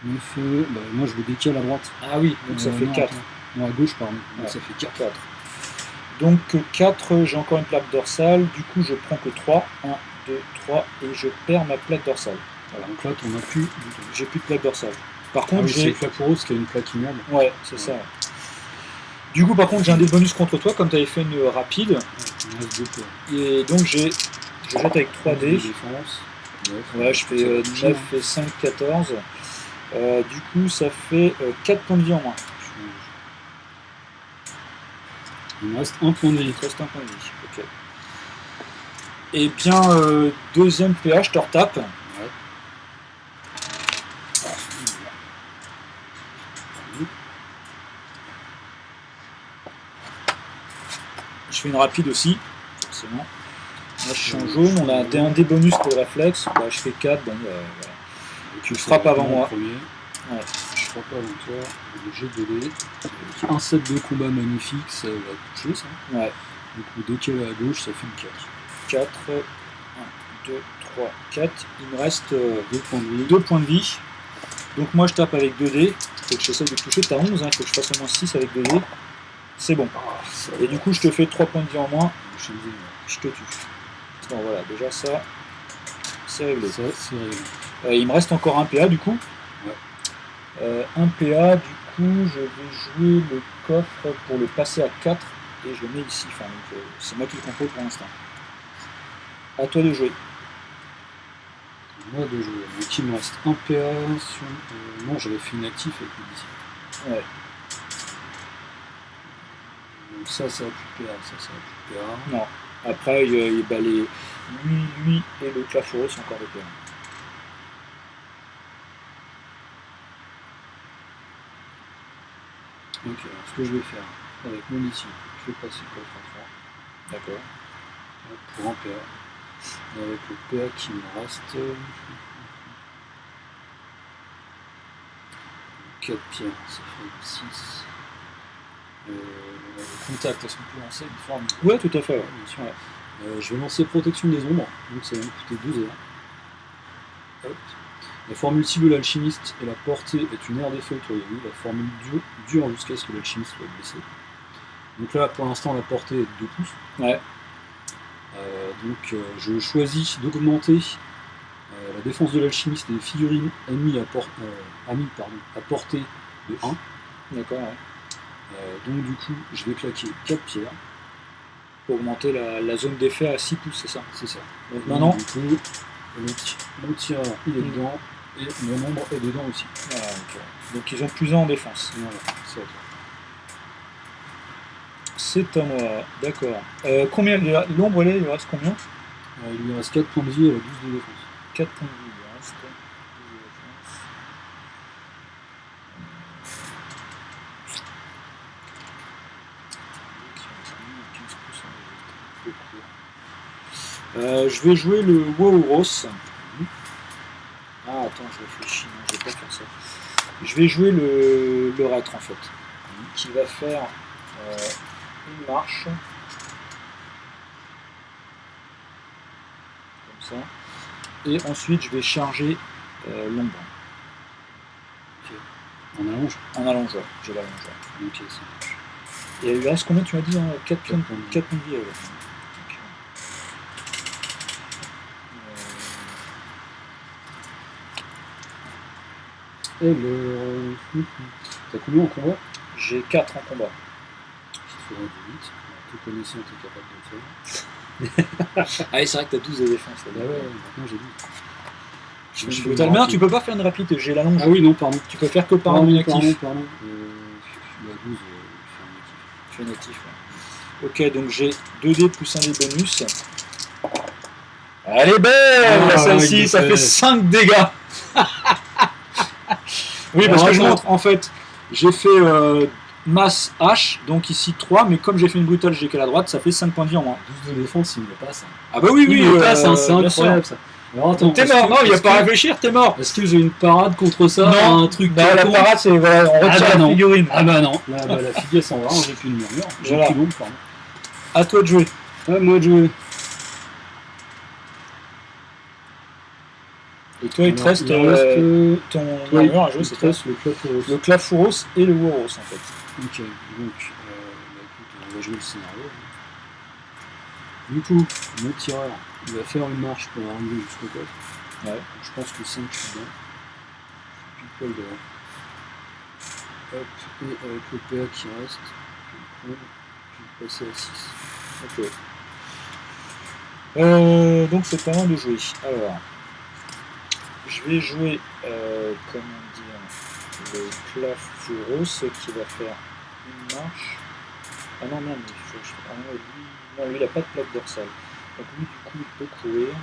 9, bah, moi je le décale à droite. Ah oui, donc ça fait 4. Non, à gauche, pardon. Donc Ouais, ça fait 4. 4. Donc 4, j'ai encore une plaque dorsale. Du coup, je prends que 3. 1, 2, 3. Et je perds ma plaque dorsale. Voilà, donc là, tu n'en as plus du tout. J'ai plus de plaque dorsale. Par contre, c'est Flapuros qui a une plaque immuable. Ouais, c'est ça. Du coup, par contre, j'ai un dé bonus contre toi, comme tu avais fait une rapide. Ouais, il me reste 2 points. Et donc, je jette avec 3 dés. Défense. 9. Ouais, je fais 9 et 5, 14. Du coup, ça fait 4 points de vie en moins. Il me reste 1 point de vie. Il te reste 1 point de vie. Ok. Et bien, deuxième PA, je te retape. Ouais. Je fais une rapide aussi, forcément. Là, je suis en jaune, on a un dé bonus pour le réflexe. Bah, je fais 4, bon, voilà. Tu frappes avant moi. Ouais. Je frappe avant toi. Le jet de dés. Un set de combat magnifique, ça va toucher ça. Ouais. Donc le décalé à gauche, ça fait du 4. 4, 1, 2, 3, 4. Il me reste 2 points de vie. 2 points de vie. Donc moi je tape avec 2 dés. Il faut que j'essaie de toucher. T'as 11, il faut que je fasse au moins 6 avec 2 dés. C'est bon. Et du coup je te fais 3 points de vie en moins. Je te tue. Bon voilà, déjà ça, c'est réglé. Ça, c'est réglé. Il me reste encore un PA du coup. Un PA, du coup, je vais jouer le coffre pour le passer à 4 et je le mets ici. Enfin, donc, c'est moi qui le contrôle pour l'instant. À toi de jouer. Moi de jouer. Donc il me reste un PA sur. Non, j'avais fait inactif avec le DC. Ouais. Donc ça a plus PA, ça a plus PA. Non. Après, bah, lui et le Clafouros sont encore des PA. Ok, alors ce que je vais faire avec mon ici, je vais passer le coffre à 3. D'accord. Pour un PA. Et avec le PA qui me reste. 4 pierres, ça fait 6. Contact, est-ce qu'on peut lancer une forme? Ouais, tout à fait. Ouais. Bien sûr. Je vais lancer protection des ombres, donc ça va me coûter 2 heures. Hop. La formule cible de l'alchimiste et la portée est une aire d'effet autour de lui. La formule dure jusqu'à ce que l'alchimiste soit blessé. Donc là, pour l'instant, la portée est de 2 pouces. Ouais. Je choisis d'augmenter la défense de l'alchimiste et des figurines ennemies à portée de 1. D'accord, ouais. Donc du coup, je vais claquer 4 pierres. Pour augmenter la zone d'effet à 6 pouces, c'est ça? C'est ça. Donc maintenant, du coup, mon tireur il est dedans et mon ombre est dedans aussi. Voilà, donc ils ont plus 1 en défense. Voilà, c'est à toi. C'est à moi, d'accord. Combien l'ombre là, il lui reste combien? Il lui reste 4 points de vie et 12 de défense. 4 points de vie, il lui reste 12 de défense. Je vais jouer le Wauros. Ah, attends, je réfléchis, non, je vais pas faire ça. Je vais jouer le Rêtre en fait, qui va faire une marche, comme ça, et ensuite je vais charger l'ombre. Ok. En allonge. En allongeant, je l'allonge. Ok, ça marche. Et il lui reste combien, tu m'as dit, 4 points de vie. Okay. T'as combien en combat? J'ai 4 en combat. Il te faudrait du 8. Tout connaissant, t'es capable de le faire. Ah oui, c'est vrai que t'as 12 de défense. Là. Bah ouais, maintenant j'ai 12. Mais non, tu peux pas faire une rapide, j'ai l'allonge. Ah oui, non, pardon. Tu peux faire que par un inactif. Pardon. La 12, je fais un actif. Ouais. Ok, donc j'ai 2D plus 1D bonus. Elle est belle, celle-ci, ça fait 5 dégâts. Oui, parce que je montre, en fait, j'ai fait masse H, donc ici 3, mais comme j'ai fait une brutale GK à la droite, ça fait 5 points de vie en moins. 12 de défense, il me passe. Ah bah oui, il me passe, c'est incroyable ça. Alors attends, t'es mort, non, il n'y a pas à réfléchir, t'es mort. Est-ce que j'ai une parade contre ça? Non, un truc la parade c'est, voilà, on retire la figurine. Ah bah non, la figure s'en va, j'ai plus de murmure, j'ai plus d'ombre, pardon. À toi de jouer. À moi de jouer. Et toi, il te reste ton armure à jouer, c'est toi. Le Clafouros et le Wauros en fait. Ok, donc écoute, on va jouer le scénario. Du coup, mon tireur, il va faire une marche pour arriver jusqu'au coffre. Ouais. Donc, je pense que 5 je suis bien. Je suis pile poil devant. Hop, et avec le PA qui reste, je vais passer à 6. Ok. Donc c'est pas mal de jouer. Alors. Je vais jouer, comment dire, le Clafouros qui va faire une marche. Ah non, mais il faut que je... Ah non, lui, il n'a pas de plaque dorsale. Donc lui, du coup, il peut courir.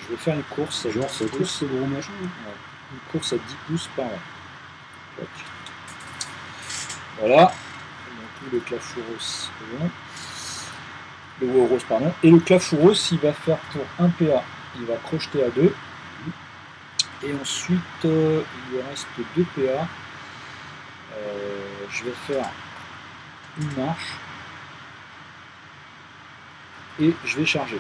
Je vais faire une course. Genre, c'est course, ce gros machin. Ouais. Une course à 10 pouces par an. Voilà. Donc le Clafouros, c'est bon. Le Wauros, pardon. Et le Clafouros, il va faire pour 1 PA. Il va crocheter à 2. Et ensuite, il lui reste 2 PA. Je vais faire une marche. Et je vais charger.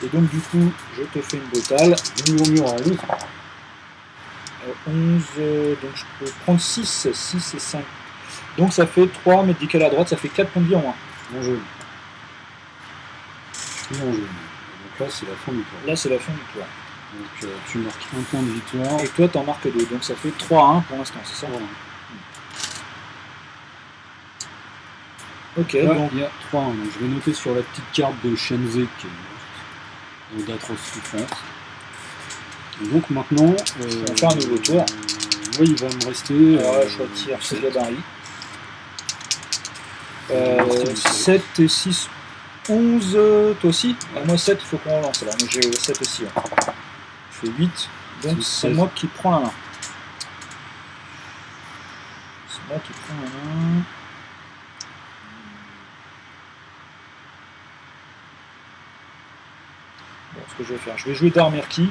Et donc du coup, je te fais une brutale. Je murmure à 11. 11, donc je peux prendre 6 et 5. Donc ça fait 3, mais décalé à droite, ça fait 4 points de vie en moins. En jaune. Je suis en jaune. Donc là, c'est la fin du tour. Là, c'est la fin du tour. Donc tu marques un point de victoire. Et toi, t'en marques 2. Donc ça fait 3-1 pour l'instant, c'est ça? Voilà. Ok, Là, donc il y a 3-1. Donc je vais noter sur la petite carte de Shenze qui est morte. D'atroce souffrance. Et donc maintenant. on va faire un nouveau tour. Oui, il va me rester. Alors là, je retire ce 7. gabarit. 7 et 6, 11. Toi aussi? Moi 7, il faut qu'on relance. Alors moi j'ai 7 aussi. Ouais. Je fais 8. Donc c'est moi qui prends la main. C'est moi qui prends la main. Bon, ce que je vais faire, je vais jouer Darmerki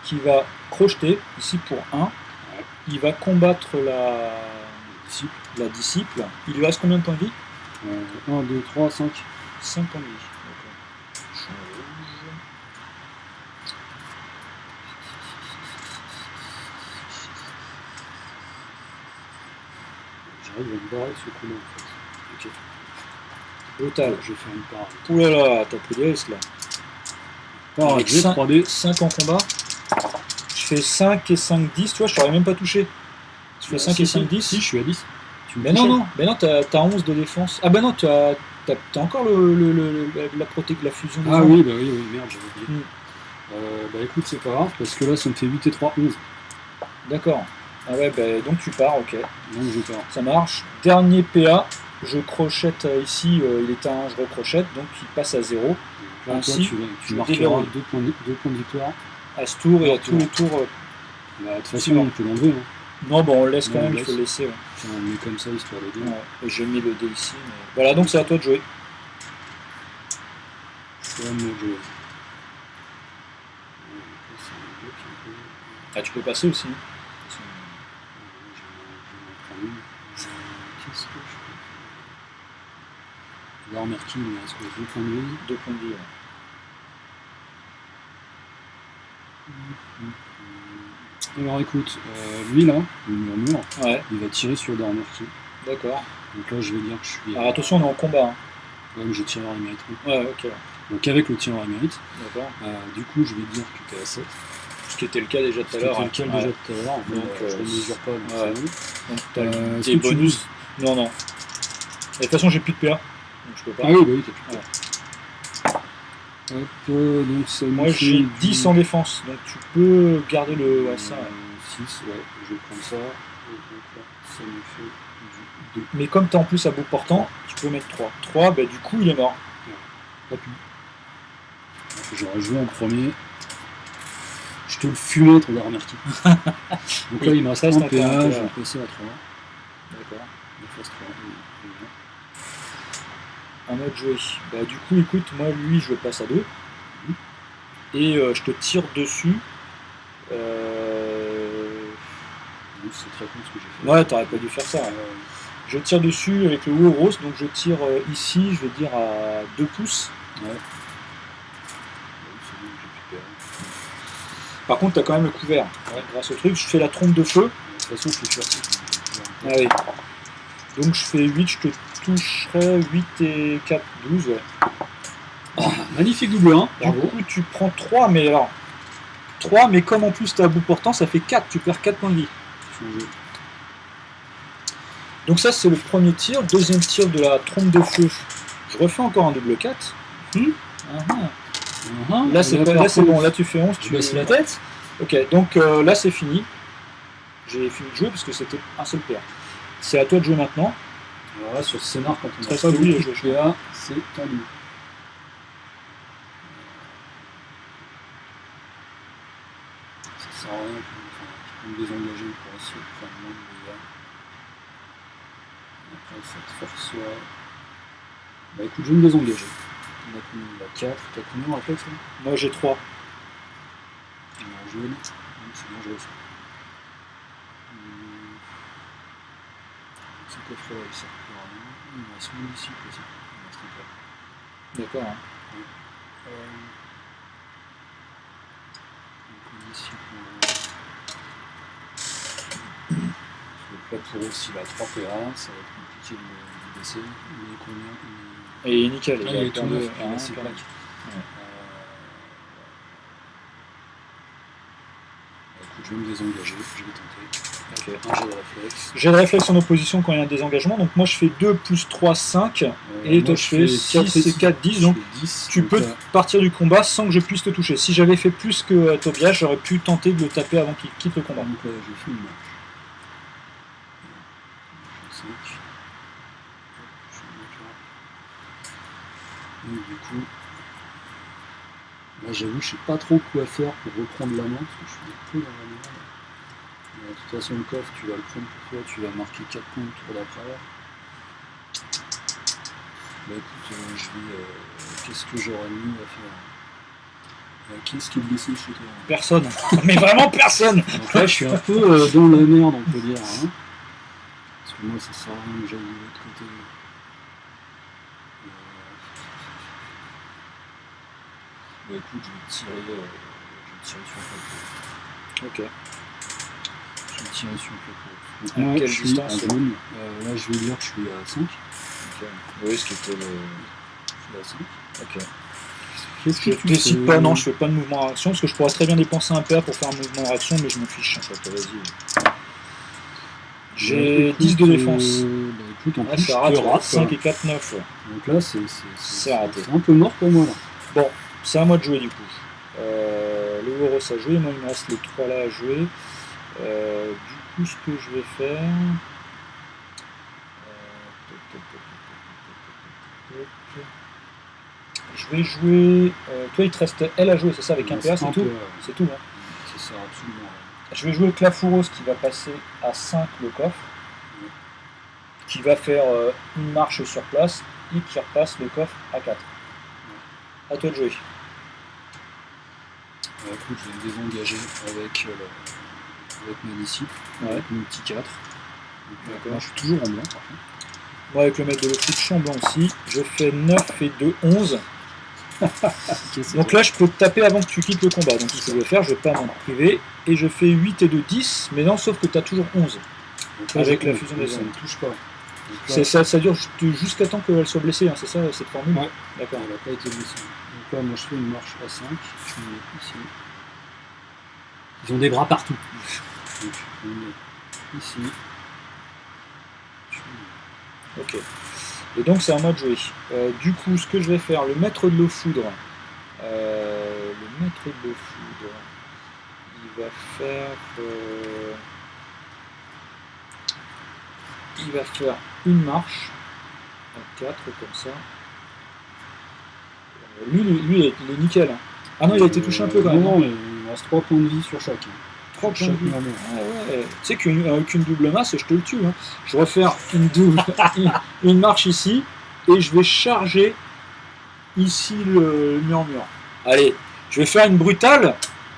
qui va crocheter ici pour 1. Il va combattre la disciple. Il lui reste combien de points de vie? 1, 2, 3, 5. 5 points de vie. D'accord. Champ rouge. J'arrive à me barrer ce coup-là en fait. Ok. Brutal. Je vais faire une parade. Ouh là là, t'as pris des risques là. Parade, Avec j'ai 3D. 5 en combat. Je fais 5 et 5, 10. Tu vois, je t'aurais même pas touché. Je fais 5 et 5, 10. Si, je suis à 10. Mais non, t'as 11 de défense. Ah bah non, t'as encore la fusion. Ah oui, merde, j'avais oublié. Bah écoute, c'est pas grave, parce que là, ça me fait 8 et 3, 11. D'accord. Ah ouais, bah donc tu pars, ok. Donc je pars. Ça marche. Dernier PA, je crochette ici, il était à 1, je recrochette, donc il passe à 0. Là, Ainsi, toi, tu marqueras 2 points de victoire. À ce tour et à tous les tours. Bah, de toute façon, on peut l'enlever. Hein. Non, bon, on le laisse quand Non, même, il faut le laisser. Ouais. Tiens, on le met comme ça, histoire de dire. Ouais. Et j'ai mis le dé ici. Mais... Voilà, donc c'est à toi de jouer. C'est à moi de jouer. Ah, tu peux passer aussi. Qu'est-ce que je peux faire? Darmerki, il me reste 2 points de vie. 2 points de vie, ouais. Alors écoute, lui là, le murmure, ouais. Il va tirer sur Darmerki. D'accord. Donc là, je vais dire que je suis. Alors attention, on est en combat. Hein. Ouais, mais j'ai tiré à mérite. Ouais, ok. Donc avec le tir à mérite. D'accord. Du coup, je vais dire que tu es à 7. Ce qui était le cas déjà tout à l'heure. C'était le cas déjà tout à l'heure. Donc je ne mesure pas. Ouais. Donc t'as des bonus. Non, non. De toute façon, j'ai plus de PA. Donc je peux pas. Ah oui, bah oui, t'as plus de PA. Hop, donc ça moi j'ai 10 en défense, donc tu peux garder le. Ouais, ça. 6, ouais, je vais prendre ça. Et donc là, ça me fait du 2. Mais comme tu es en plus à bout portant, tu peux mettre 3. 3, bah du coup il est mort. Pas plus. J'aurais joué en premier. Je te le fumais ton Darmerki. Donc là il me reste un PA, je vais passer à 3. D'accord. Il me reste 3. Un autre joué. Bah du coup écoute, moi lui je passe à 2. Et je te tire dessus. C'est très con ce que j'ai fait. Ouais, t'aurais pas dû faire ça. Je tire dessus avec le Ouros, donc je tire ici, je vais dire à 2 pouces. Ouais. Par contre, t'as quand même le couvert. Ouais, grâce au truc, je fais la trompe de feu. De toute façon, je suis sûr. Ah oui. Donc je fais 8, je te toucherai 8 et 4, 12. Ouais. Oh, magnifique double 1. Du coup, tu prends 3, mais alors. 3, mais comme en plus t'es à bout portant, ça fait 4, tu perds 4 points de vie. Donc ça c'est le premier tir. Deuxième tir de la trompe de feu. Je refais encore un double 4. Là c'est bon, là tu fais 11, tu baisses la tête. Ok, donc là c'est fini. J'ai fini de jouer parce que c'était un seul PA. C'est à toi de jouer maintenant. Alors là sur ce scénar, quand on Très n'a pas celui, beaucoup de PA, c'est tendu. Ça sert à rien, je peux me désengager pour essayer de prendre moins de dégâts. Après cette force-là. Bah écoute, je vais me désengager. On a combien? On a 4. T'as combien en réflexe là? Moi j'ai 3. On est en jaune. C'est dangereux ça. Ce coffre-là, il sert plus à rien. Il me reste mon disciple aussi. Il me reste un peu. D'accord. Hein. Donc le disciple. Le plat pour eux, s'il a 3 PA, ça va être compliqué de baisser. Il est combien? Et nickel. Il est tout neuf, il a hein, ses plaques. écoute, je vais me désengager, je vais tenter. Ok. Un jet de réflexe. J'ai le réflexe en opposition quand il y a un désengagement, donc moi je fais 2 plus 3, 5, et Moi, toi je fais 6 et 4, 10, donc 10, tu donc peux là, partir du combat sans que je puisse te toucher. Si j'avais fait plus que Tobias, j'aurais pu tenter de le taper avant qu'il quitte le combat. donc là, j'ai fait une marche. 5. Je vais mettre là. Et du coup, là j'avoue, je sais pas trop quoi faire pour reprendre la main, parce que je suis un peu dans la merde. De toute façon, le coffre, tu vas le prendre pour toi, tu vas marquer 4 points le tour d'après. Bah écoute, je vais. Qu'est-ce que j'aurais de mieux à faire? Qu'est-ce qui est blessé chez toi? Personne, mais vraiment personne. Donc là, je suis un peu dans la merde, on peut dire. Hein. Parce que moi, ça sert à rien que j'aille de l'autre côté. Bah écoute, je vais tirer sur le plateau. Ok. Je vais tirer sur le plateau. Donc À moi, quelle je suis distance, en jaune. Là, je vais dire que je suis à 5. Ok. Oui, ce qui était le. Je suis à 5. Ok. Qu'est-ce Je que tu décide fais? pas, non, je fais pas de mouvement en réaction, parce que je pourrais très bien dépenser un PA pour faire un mouvement en réaction, mais je m'en fiche en fait, vas-y. J'ai Écoute, 10 de défense. Bah écoute, en Ouais, plus, ça je rate, te rate. 5 et 4, 9. Donc là, C'est raté. un peu mort pour moi là. Bon, c'est à moi de jouer du coup. Le Horos a joué, moi il me reste les 3 là à jouer. Du coup, ce que je vais faire. Je vais jouer. Toi, il te reste elle à jouer, c'est ça, avec un PA, c'est tout? C'est tout, hein. Ça sert absolument. Je vais jouer Clafouros qui va passer à 5 le coffre, qui va faire une marche sur place et qui repasse le coffre à 4. À toi de jouer. Écoute, je vais me désengager avec ma disciple, Ouais. avec mon petit 4. Donc, D'accord. là, je suis toujours en blanc par contre. Moi, avec le maître de l'eau je suis en blanc aussi. Je fais 9 et 2, 11. Donc là, je peux te taper avant que tu quittes le combat. Donc, ce que je vais faire, je vais pas m'en priver. Et je fais 8 et 2, 10. Mais non, sauf que tu as toujours 11. Donc là, avec je- la fusion des ça ondes. ne touche pas. Donc là, Ça dure jusqu'à temps qu'elle soit blessée, hein, c'est ça cette formule? Ouais. D'accord. elle n'a pas été blessée. Donc là, moi, je fais une marche à 5. Je me mets ici. Ils ont des bras partout. Donc, je me mets ici. Je me Ok. Et donc c'est à moi de jouer. Du coup, ce que je vais faire, le maître de l'eau foudre, il va faire une marche à 4 comme ça. Lui, il est nickel. Hein. Ah non, il a été touché un peu quand même. Non, mais il reste 3 points de vie sur chaque. 3 points de Chaque vie. moment. Ah ouais. Tu sais qu'une double masse, je te le tue. Hein. Je vais faire une marche ici et je vais charger ici le murmure. Allez, je vais faire une brutale.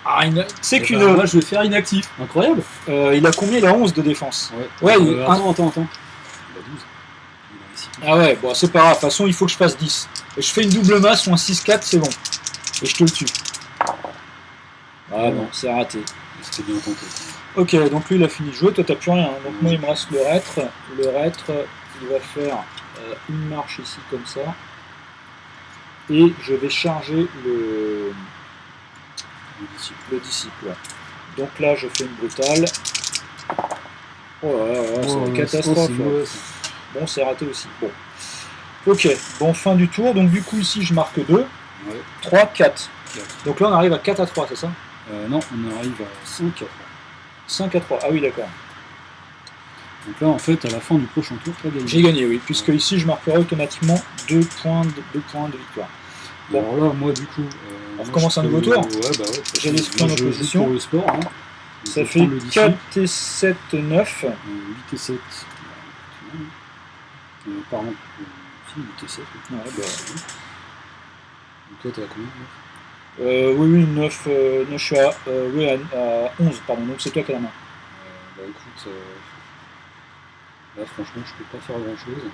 Ah, tu sais qu'une. Moi, je vais faire inactif. Incroyable. Il a combien? Il a 11 de défense. Ouais, Ouais, attends. Il a 12. Il a réussi. Ah ouais, bon, c'est pas grave. De toute façon, il faut que je fasse 10. Et je fais une double masse ou un 6-4, c'est bon. Et je te le tue. Ah bon, c'est raté. C'était bien tenté. Ok, donc lui il a fini de jouer, toi t'as plus rien. Hein. Donc moi il me reste le reître. Le reître, il va faire une marche ici comme ça. Et je vais charger le disciple. Donc là je fais une brutale. Oh là là, c'est une catastrophe. Bon, c'est raté aussi. Bon. Ok, bon, fin du tour. Donc du coup ici je marque 2. Ouais. 3, 4. 4. Donc là on arrive à 4 à 3, c'est ça? Non, on arrive à 5 à 3. 5 à 3, ah oui d'accord. Donc là, en fait, à la fin du prochain tour, tu as gagné. J'ai gagné, oui, puisque ici je marquerai automatiquement 2 points de victoire. Bon. Alors là, moi, du coup... On recommence un nouveau tour. Ouais, bah ouais. J'ai l'esprit en opposition. Pour le sport, hein. Ça fait 4 et 7, 9. 8 et 7. Pardon. Si, 8 et 7. Ouais, bah. Donc toi, t'es à combien? Oui, 9, je suis à 11, pardon, donc c'est toi qui as la main. Bah écoute, là franchement je peux pas faire grand chose.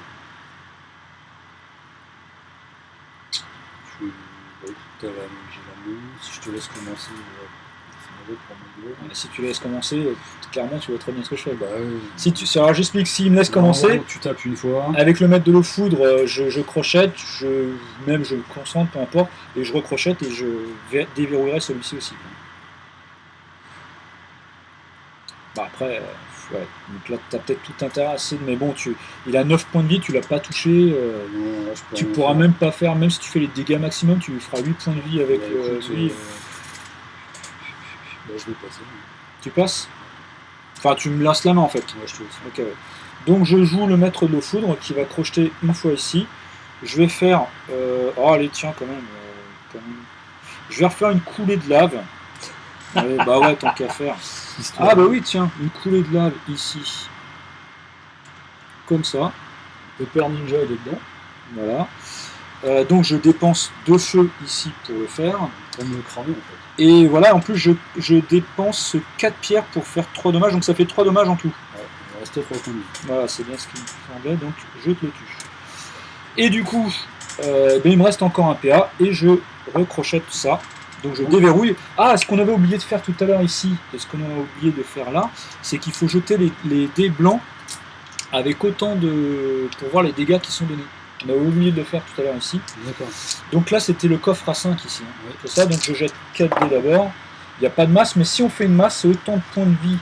Bah écoute, j'ai la main, si je te laisse commencer, c'est mauvais pour mon dos. Si tu laisses commencer, clairement tu vois très bien ce que je fais. Bah oui. Si tu, alors j'explique, s'il me laisse commencer, Tu tapes une fois. avec le maître de l'eau foudre, je crochette, je me concentre, peu importe, et je recrochette et je déverrouillerai celui-ci aussi. Bah après, ouais. Donc là, tu as peut-être tout intérêt à essayer, mais bon, il a 9 points de vie, tu l'as pas touché. Non, là, je peux Tu rien pourras faire. même pas faire, même si tu fais les dégâts maximum, tu lui feras 8 points de vie avec Bah, écoute, lui. bah, je vais passer. Tu passes. Enfin, tu me lasses la main en fait. Ouais, je te laisse. Ok, ouais. Donc je joue le maître de foudre qui va crocheter une fois ici. Je vais faire. Oh, allez, tiens, quand même, quand même. Je vais refaire une coulée de lave. Ouais, bah ouais, tant qu'à faire. Histoire. Ah bah oui, tiens, une coulée de lave ici. Comme ça. Le père ninja il est dedans, Voilà. Donc je dépense 2 feux ici pour le faire. comme le cramer en fait. Et voilà, en plus je dépense 4 pierres pour faire 3 dommages, donc ça fait 3 dommages en tout. Ouais, il va rester 3 points de vie. Voilà, c'est bien ce qui me semblait, donc je te le tue. Et du coup, il me reste encore un PA, et je recrochette ça. Donc je déverrouille. Ah, ce qu'on avait oublié de faire tout à l'heure ici, et ce qu'on a oublié de faire là, c'est qu'il faut jeter les dés blancs avec autant de... pour voir les dégâts qui sont donnés. On avait oublié de le faire tout à l'heure ici. D'accord. Donc là, c'était le coffre à 5 ici. Hein. Ouais. C'est ça, donc je jette 4 dés d'abord. Il n'y a pas de masse, mais si on fait une masse, c'est autant de points de vie.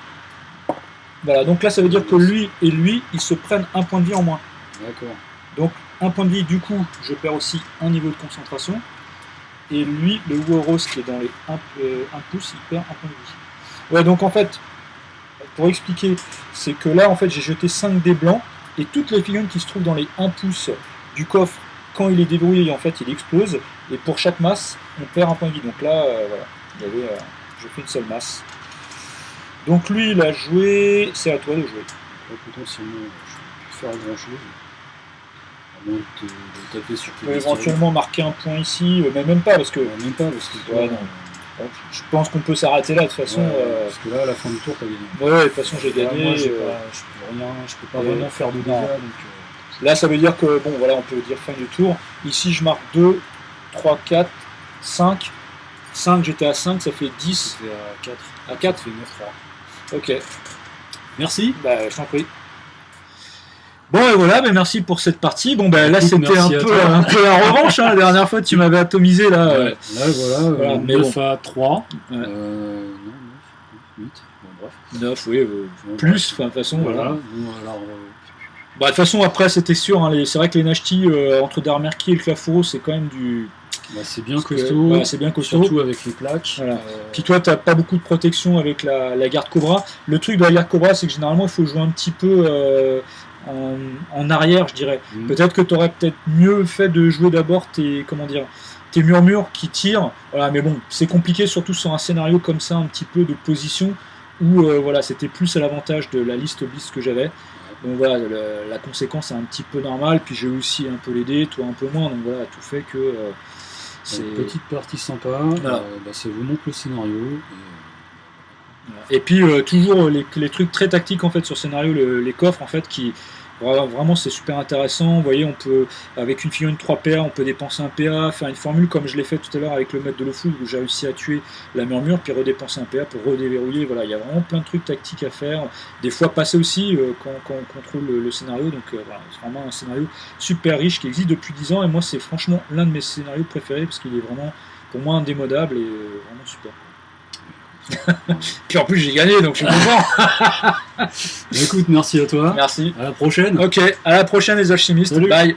Voilà, donc là, ça veut dire que lui et lui, ils se prennent un point de vie en moins. D'accord. Donc, un point de vie, du coup, je perds aussi un niveau de concentration. Et lui, le Ouroros qui est dans les 1 pouce, il perd un point de vie. Ouais, donc en fait, pour expliquer, c'est que là, en fait, j'ai jeté 5 dés blancs, et toutes les figurines qui se trouvent dans les 1 pouce du coffre, quand il est déverrouillé, en fait, il explose, et pour chaque masse, on perd un point de vie. Donc là, voilà, il y avait, je fais une seule masse. Donc lui, il a joué, c'est à toi de jouer. Potentiellement, je ne peux plus faire grand chose. À moins de taper sur tes Tu peux bestioles. éventuellement marquer un point ici, mais même pas, parce que Même pas, parce que ouais, non. Je pense qu'on peut s'arrêter là, de toute façon. parce que là, à la fin du tour, t'as gagné. Ouais, de toute façon, j'ai Là, gagné. moi, je peux rien, je peux pas et- vraiment faire de dégâts. non. Donc, Là, ça veut dire que, bon, voilà, on peut dire fin du tour. Ici, je marque 2, 3, 4, 5. 5, j'étais à 5, ça fait 10 c'était à 4. à 4. Ça fait 9-3. Ok, Merci. bah, je t'en prie. Bon, et voilà, bah, merci pour cette partie. Bon, bah, là, Écoute, c'était merci à toi. un peu la revanche. Hein. La dernière fois, tu m'avais atomisé, là. Là, voilà, Voilà, mais 9 à 3. Ouais. Non, 9, 8. Bon, bref. 9, oui, Bon, plus, bref. enfin, de toute façon, Voilà. voilà. Bon, alors, Bah, de toute façon, après, c'était sûr. Hein, c'est vrai que les Nashti, entre Darmerki et le Clafouro, c'est quand même du. bah, c'est bien parce que, costaud. voilà, c'est bien costaud. Surtout avec les plaques. Voilà. Puis toi, t'as pas beaucoup de protection avec la garde Cobra. Le truc de la garde Cobra, c'est que généralement, il faut jouer un petit peu en arrière, je dirais. Peut-être que tu aurais peut-être mieux fait de jouer d'abord tes murmures qui tirent. Voilà, mais bon, c'est compliqué, surtout sur un scénario comme ça, un petit peu de position où voilà, c'était plus à l'avantage de la liste bis que j'avais. Donc voilà, la conséquence est un petit peu normale. Puis j'ai aussi un peu les dés, toi un peu moins. Donc voilà, tout fait que C'est une petite partie sympa. Voilà. Bah, ça vous montre le scénario. Et puis toujours les trucs très tactiques en fait sur scénario, les coffres en fait qui vraiment c'est super intéressant. Vous voyez, on peut avec une figurine 3 PA, on peut dépenser un PA, faire une formule comme je l'ai fait tout à l'heure avec le maître de l'eau-fou où j'ai réussi à tuer la murmure, puis redépenser un PA pour redéverrouiller. Voilà, il y a vraiment plein de trucs tactiques à faire. Des fois passer aussi quand on contrôle le scénario. Donc voilà, c'est vraiment un scénario super riche qui existe depuis 10 ans et moi c'est franchement l'un de mes scénarios préférés parce qu'il est vraiment pour moi indémodable et vraiment super. Puis en plus j'ai gagné donc je suis content. Écoute, merci à toi. Merci. À la prochaine. Ok, à la prochaine les alchimistes. Salut. Bye.